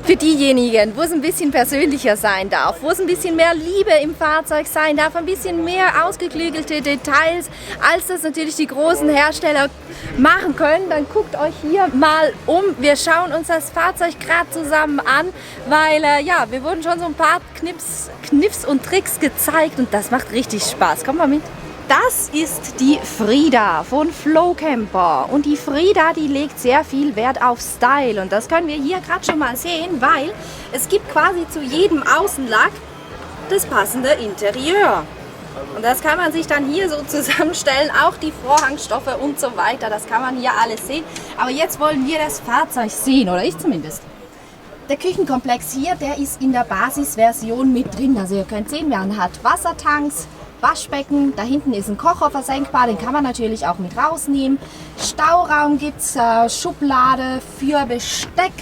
Für diejenigen, wo es ein bisschen persönlicher sein darf, wo es ein bisschen mehr Liebe im Fahrzeug sein darf, ein bisschen mehr ausgeklügelte Details, als das natürlich die großen Hersteller machen können, dann guckt euch hier mal um. Wir schauen uns das Fahrzeug gerade zusammen an, weil ja, wir wurden schon so ein paar Kniffs und Tricks gezeigt und das macht richtig Spaß. Kommt mal mit. Das ist die Frida von Flowcamper und die Frida, die legt sehr viel Wert auf Style und das können wir hier gerade schon mal sehen, weil es gibt quasi zu jedem Außenlack das passende Interieur. Und das kann man sich dann hier so zusammenstellen, auch die Vorhangstoffe und so weiter, das kann man hier alles sehen. Aber jetzt wollen wir das Fahrzeug sehen, oder ich zumindest. Der Küchenkomplex hier, der ist in der Basisversion mit drin, also ihr könnt sehen, man hat Wassertanks, Waschbecken, da hinten ist ein Kocher versenkbar, den kann man natürlich auch mit rausnehmen. Stauraum gibt es, Schublade für Besteck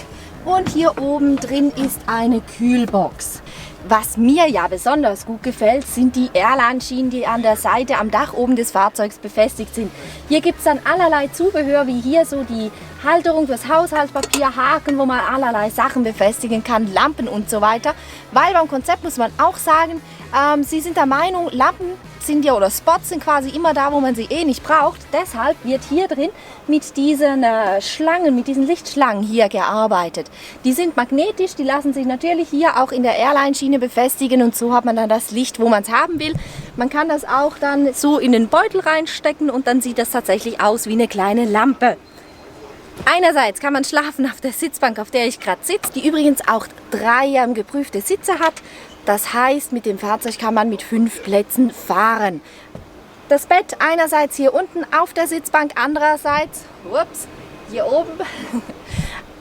und hier oben drin ist eine Kühlbox. Was mir ja besonders gut gefällt, sind die Airline-Schienen, die an der Seite am Dach oben des Fahrzeugs befestigt sind. Hier gibt es dann allerlei Zubehör, wie hier so die Halterung fürs Haushaltspapier, Haken, wo man allerlei Sachen befestigen kann, Lampen und so weiter. Weil beim Konzept muss man auch sagen, sie sind der Meinung, Lampen sind ja oder Spots sind quasi immer da, wo man sie eh nicht braucht. Deshalb wird hier drin mit diesen Schlangen, mit diesen Lichtschlangen hier gearbeitet. Die sind magnetisch, die lassen sich natürlich hier auch in der Airline-Schiene befestigen und so hat man dann das Licht, wo man es haben will. Man kann das auch dann so in den Beutel reinstecken und dann sieht das tatsächlich aus wie eine kleine Lampe. Einerseits kann man schlafen auf der Sitzbank, auf der ich gerade sitze, die übrigens auch 3 geprüfte Sitze hat. Das heißt, mit dem Fahrzeug kann man mit 5 Plätzen fahren. Das Bett einerseits hier unten auf der Sitzbank, andererseits hier oben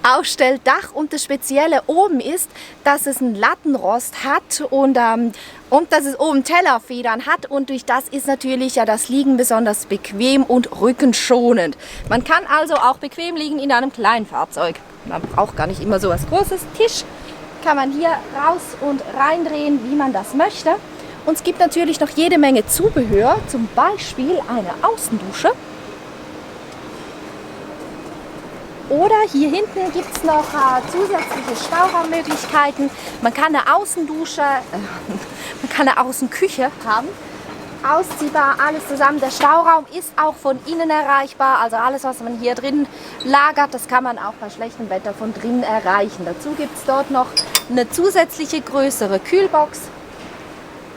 Aufstelldach und das Spezielle oben ist, dass es einen Lattenrost hat und dass es oben Tellerfedern hat und durch das ist natürlich ja das Liegen besonders bequem und rückenschonend. Man kann also auch bequem liegen in einem kleinen Fahrzeug. Man braucht gar nicht immer so was Großes. Tisch kann man hier raus und reindrehen, wie man das möchte. Und es gibt natürlich noch jede Menge Zubehör, zum Beispiel eine Außendusche. Oder hier hinten gibt es noch zusätzliche Stauraummöglichkeiten. Man kann eine Außendusche, man kann eine Außenküche haben. Ausziehbar, alles zusammen. Der Stauraum ist auch von innen erreichbar. Also alles, was man hier drin lagert, das kann man auch bei schlechtem Wetter von drinnen erreichen. Dazu gibt es dort noch eine zusätzliche größere Kühlbox.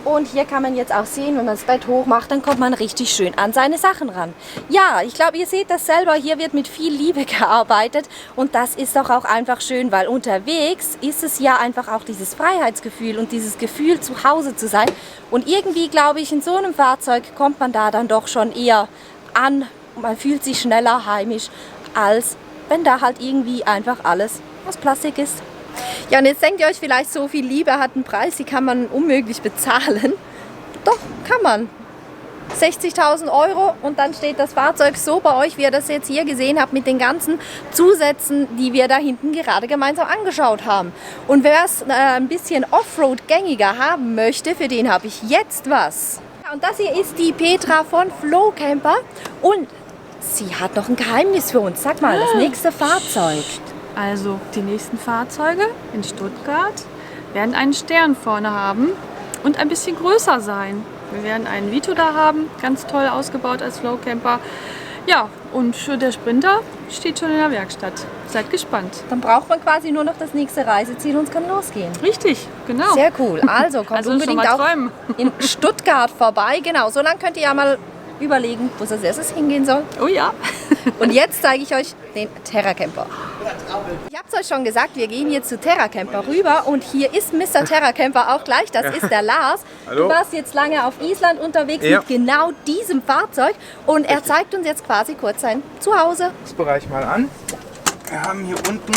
Und hier kann man jetzt auch sehen, wenn man das Bett hoch macht, dann kommt man richtig schön an seine Sachen ran. Ja, ich glaube, ihr seht das selber, hier wird mit viel Liebe gearbeitet und das ist doch auch einfach schön, weil unterwegs ist es ja einfach auch dieses Freiheitsgefühl und dieses Gefühl, zu Hause zu sein. Und irgendwie, glaube ich, in so einem Fahrzeug kommt man da dann doch schon eher an, man fühlt sich schneller heimisch, als wenn da halt irgendwie einfach alles aus Plastik ist. Ja, und jetzt denkt ihr euch vielleicht, so viel Liebe hat einen Preis, die kann man unmöglich bezahlen. Doch, kann man. 60.000 € und dann steht das Fahrzeug so bei euch, wie ihr das jetzt hier gesehen habt, mit den ganzen Zusätzen, die wir da hinten gerade gemeinsam angeschaut haben. Und wer es ein bisschen Offroad-gängiger haben möchte, für den habe ich jetzt was. Ja, und das hier ist die Petra von Flowcamper und sie hat noch ein Geheimnis für uns. Sag mal, das nächste Fahrzeug. Also die nächsten Fahrzeuge in Stuttgart werden einen Stern vorne haben und ein bisschen größer sein. Wir werden einen Vito da haben, ganz toll ausgebaut als Flowcamper. Ja, und der Sprinter steht schon in der Werkstatt. Seid gespannt. Dann braucht man quasi nur noch das nächste Reiseziel und es kann losgehen. Richtig, genau. Sehr cool. Also kommt unbedingt auch in Stuttgart vorbei. Genau, so lange könnt ihr ja mal überlegen, wo es als erstes hingehen soll. Oh ja. Und jetzt zeige ich euch den Terracamper. Ich habe es euch schon gesagt, wir gehen jetzt zu Terracamper rüber und hier ist Mr. Terracamper auch gleich, das ist der Lars. Hallo. Du warst jetzt lange auf Island unterwegs mit genau diesem Fahrzeug und er zeigt uns jetzt quasi kurz sein Zuhause. Das Bereich mal an. Wir haben hier unten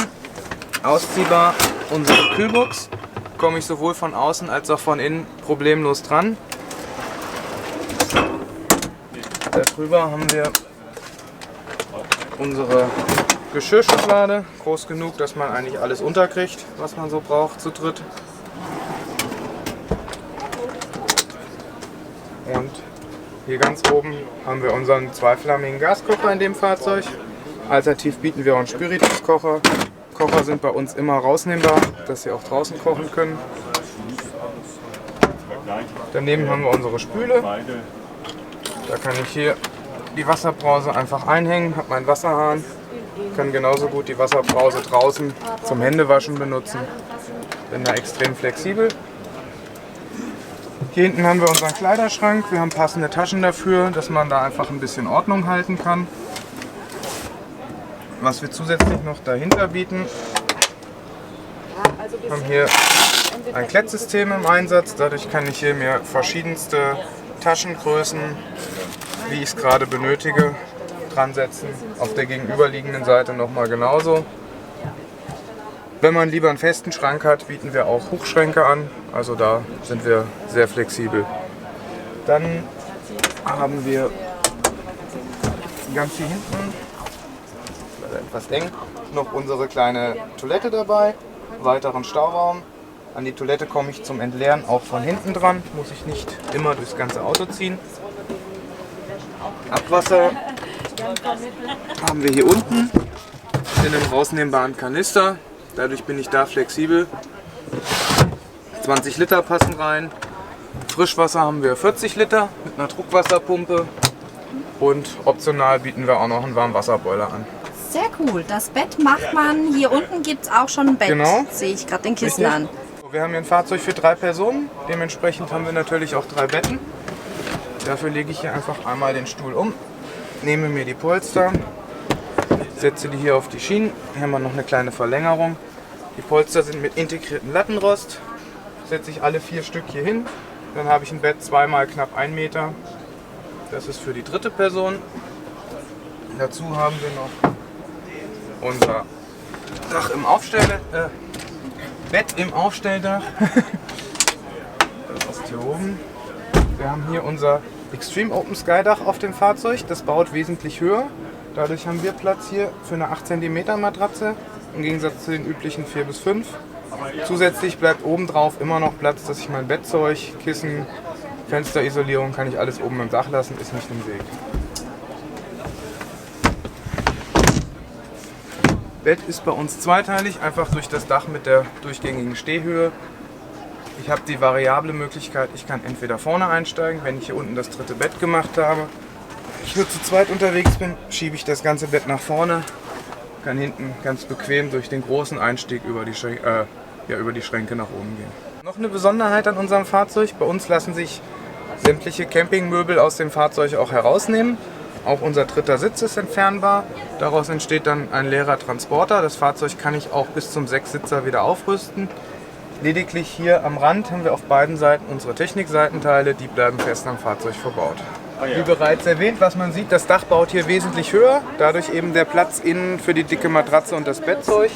ausziehbar unsere Kühlbox. Komme ich sowohl von außen als auch von innen problemlos dran. Darüber haben wir unsere Geschirrschublade, groß genug, dass man eigentlich alles unterkriegt, was man so braucht zu dritt. Und hier ganz oben haben wir unseren zweiflammigen Gaskocher in dem Fahrzeug. Alternativ bieten wir auch einen Spirituskocher. Kocher sind bei uns immer rausnehmbar, dass sie auch draußen kochen können. Daneben haben wir unsere Spüle. Da kann ich hier die Wasserbrause einfach einhängen, habe meinen Wasserhahn. Kann genauso gut die Wasserbrause draußen zum Händewaschen benutzen. Bin da extrem flexibel. Hier hinten haben wir unseren Kleiderschrank. Wir haben passende Taschen dafür, dass man da einfach ein bisschen Ordnung halten kann. Was wir zusätzlich noch dahinter bieten, haben hier ein Klettsystem im Einsatz. Dadurch kann ich hier mir verschiedenste Taschengrößen, wie ich es gerade benötige, dran setzen. Auf der gegenüberliegenden Seite nochmal genauso. Wenn man lieber einen festen Schrank hat, bieten wir auch Hochschränke an. Also da sind wir sehr flexibel. Dann haben wir ganz hier hinten, leider etwas eng, noch unsere kleine Toilette dabei. Weiteren Stauraum. An die Toilette komme ich zum Entleeren auch von hinten dran. Muss ich nicht immer durchs ganze Auto ziehen. Abwasser haben wir hier unten in einem rausnehmbaren Kanister. Dadurch bin ich da flexibel. 20 Liter passen rein. Frischwasser haben wir 40 Liter mit einer Druckwasserpumpe. Und optional bieten wir auch noch einen Warmwasserboiler an. Sehr cool. Das Bett macht man. Hier unten gibt es auch schon ein Bett. Genau. Sehe ich gerade den Kissen Richtig. an. Wir haben hier ein Fahrzeug für 3 Personen. Dementsprechend haben wir natürlich auch 3 Betten. Dafür lege ich hier einfach einmal den Stuhl um. Nehme mir die Polster. Setze die hier auf die Schienen. Hier haben wir noch eine kleine Verlängerung. Die Polster sind mit integriertem Lattenrost. Setze ich alle 4 Stück hier hin. Dann habe ich ein Bett zweimal knapp 1 Meter. Das ist für die 3. Person. Dazu haben wir noch unser Dach im Bett im Aufstelldach. Das ist hier oben. Wir haben hier unser Extreme Open Sky Dach auf dem Fahrzeug. Das baut wesentlich höher. Dadurch haben wir Platz hier für eine 8 cm Matratze, im Gegensatz zu den üblichen 4 bis 5. Zusätzlich bleibt obendrauf immer noch Platz, dass ich mein Bettzeug, Kissen, Fensterisolierung, kann ich alles oben im Dach lassen, ist nicht im Weg. Bett ist bei uns zweiteilig, einfach durch das Dach mit der durchgängigen Stehhöhe. Ich habe die variable Möglichkeit, ich kann entweder vorne einsteigen, wenn ich hier unten das 3. Bett gemacht habe. Ich hier zu zweit unterwegs bin, schiebe ich das ganze Bett nach vorne, kann hinten ganz bequem durch den großen Einstieg über die Schränke nach oben gehen. Noch eine Besonderheit an unserem Fahrzeug, bei uns lassen sich sämtliche Campingmöbel aus dem Fahrzeug auch herausnehmen. Auch unser 3. Sitz ist entfernbar, daraus entsteht dann ein leerer Transporter. Das Fahrzeug kann ich auch bis zum 6-Sitzer wieder aufrüsten. Lediglich hier am Rand haben wir auf beiden Seiten unsere Technikseitenteile, die bleiben fest am Fahrzeug verbaut. Wie bereits erwähnt, was man sieht, das Dach baut hier wesentlich höher, dadurch eben der Platz innen für die dicke Matratze und das Bettzeug.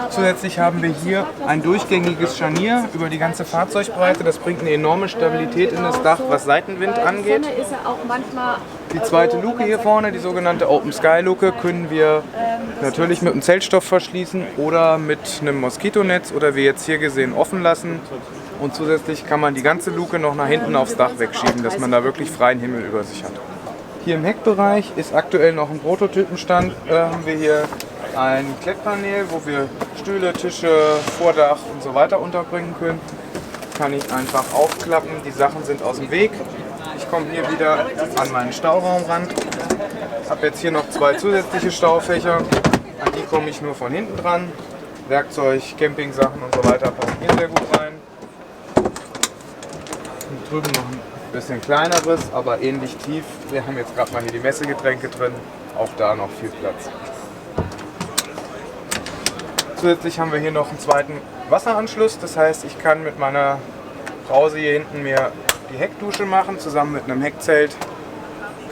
Zusätzlich haben wir hier ein durchgängiges Scharnier über die ganze Fahrzeugbreite. Das bringt eine enorme Stabilität in das Dach, was Seitenwind angeht. Die zweite Luke hier vorne, die sogenannte Open Sky Luke, können wir natürlich mit einem Zeltstoff verschließen oder mit einem Moskitonetz oder wie jetzt hier gesehen offen lassen. Und zusätzlich kann man die ganze Luke noch nach hinten aufs Dach wegschieben, dass man da wirklich freien Himmel über sich hat. Hier im Heckbereich ist aktuell noch ein Prototypenstand. Haben wir hier ein Klettpanel, wo wir Stühle, Tische, Vordach und so weiter unterbringen können. Kann ich einfach aufklappen, die Sachen sind aus dem Weg. Ich komme hier wieder an meinen Stauraum ran. Habe jetzt hier noch 2 zusätzliche Staufächer. An die komme ich nur von hinten dran. Werkzeug, Campingsachen und so weiter passen hier sehr gut rein. Und drüben noch ein bisschen kleineres, aber ähnlich tief. Wir haben jetzt gerade mal hier die Messegetränke drin. Auch da noch viel Platz. Zusätzlich haben wir hier noch einen zweiten Wasseranschluss. Das heißt, ich kann mit meiner Brause hier hinten mir die Heckdusche machen. Zusammen mit einem Heckzelt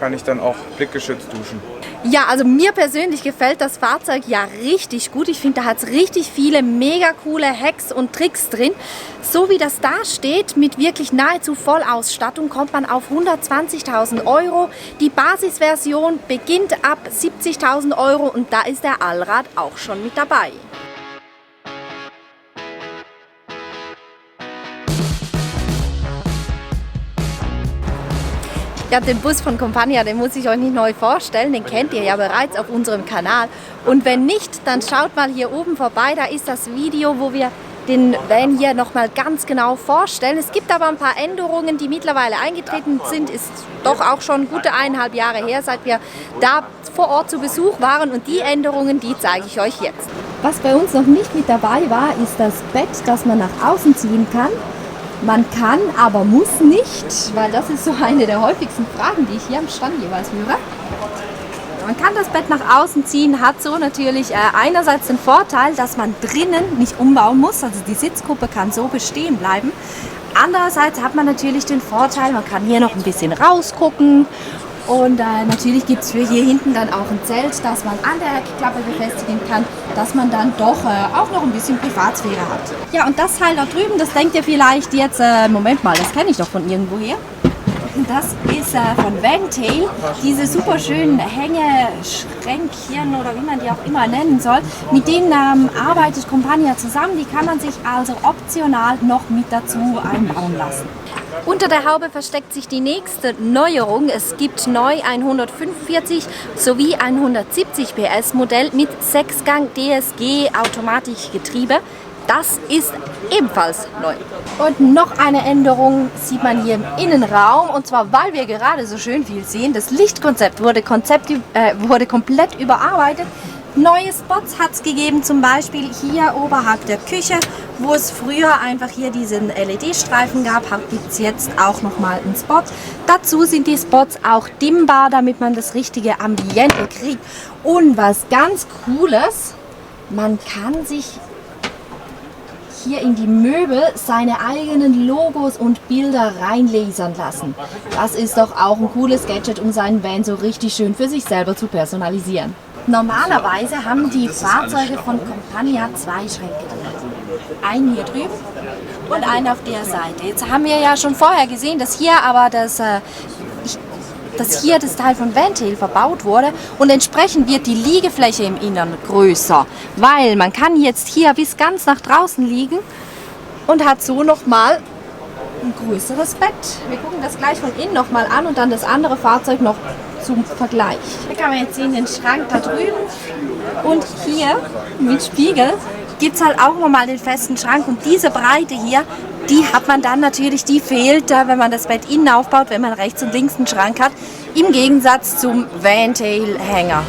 kann ich dann auch blickgeschützt duschen. Ja, also mir persönlich gefällt das Fahrzeug ja richtig gut. Ich finde, da hat es richtig viele mega coole Hacks und Tricks drin. So wie das da steht, mit wirklich nahezu Vollausstattung, kommt man auf 120.000 €. Die Basisversion beginnt ab 70.000 € und da ist der Allrad auch schon mit dabei. Ja, den Bus von Compagnia, den muss ich euch nicht neu vorstellen, den kennt ihr ja bereits auf unserem Kanal. Und wenn nicht, dann schaut mal hier oben vorbei, da ist das Video, wo wir den Van hier nochmal ganz genau vorstellen. Es gibt aber ein paar Änderungen, die mittlerweile eingetreten sind. Ist doch auch schon gute 1,5 Jahre her, seit wir da vor Ort zu Besuch waren. Und die Änderungen, die zeige ich euch jetzt. Was bei uns noch nicht mit dabei war, ist das Bett, das man nach außen ziehen kann. Man kann, aber muss nicht, weil das ist so eine der häufigsten Fragen, die ich hier am Stand jeweils höre. Man kann das Bett nach außen ziehen, hat so natürlich einerseits den Vorteil, dass man drinnen nicht umbauen muss, also die Sitzgruppe kann so bestehen bleiben. Andererseits hat man natürlich den Vorteil, man kann hier noch ein bisschen rausgucken und natürlich gibt es für hier hinten dann auch ein Zelt, das man an der Heckklappe befestigen kann, dass man dann doch auch noch ein bisschen Privatsphäre hat. Ja, und das Teil da drüben, das denkt ihr vielleicht jetzt, Moment mal, das kenne ich doch von irgendwoher. Das ist von Vantail, diese super schönen Hängeschränkchen oder wie man die auch immer nennen soll. Mit denen arbeitet Compagnia zusammen, die kann man sich also optional noch mit dazu einbauen lassen. Unter der Haube versteckt sich die nächste Neuerung. Es gibt neu ein 145 sowie ein 170 PS Modell mit 6-Gang DSG Automatikgetriebe. Das ist ebenfalls neu. Und noch eine Änderung sieht man hier im Innenraum. Und zwar, weil wir gerade so schön viel sehen. Das Lichtkonzept wurde komplett überarbeitet. Neue Spots hat es gegeben, zum Beispiel hier oberhalb der Küche, wo es früher einfach hier diesen LED-Streifen gab, gibt es jetzt auch nochmal einen Spot. Dazu sind die Spots auch dimmbar, damit man das richtige Ambiente kriegt. Und was ganz Cooles, man kann sich hier in die Möbel seine eigenen Logos und Bilder reinlasern lassen. Das ist doch auch ein cooles Gadget, um seinen Van so richtig schön für sich selber zu personalisieren. Normalerweise haben die Fahrzeuge von Compagnia 2 Schränke drin. Einen hier drüben und einen auf der Seite. Jetzt haben wir ja schon vorher gesehen, dass hier aber das Teil von Vantail verbaut wurde und entsprechend wird die Liegefläche im Innern größer, weil man kann jetzt hier bis ganz nach draußen liegen und hat so nochmal ein größeres Bett. Wir gucken das gleich von innen nochmal an und dann das andere Fahrzeug noch zum Vergleich. Hier kann man jetzt sehen, den Schrank da drüben und hier mit Spiegel gibt es halt auch nochmal den festen Schrank und diese Breite hier, die hat man dann natürlich, die fehlt da, wenn man das Bett innen aufbaut, wenn man rechts und links einen Schrank hat, im Gegensatz zum Vantail-Hänger.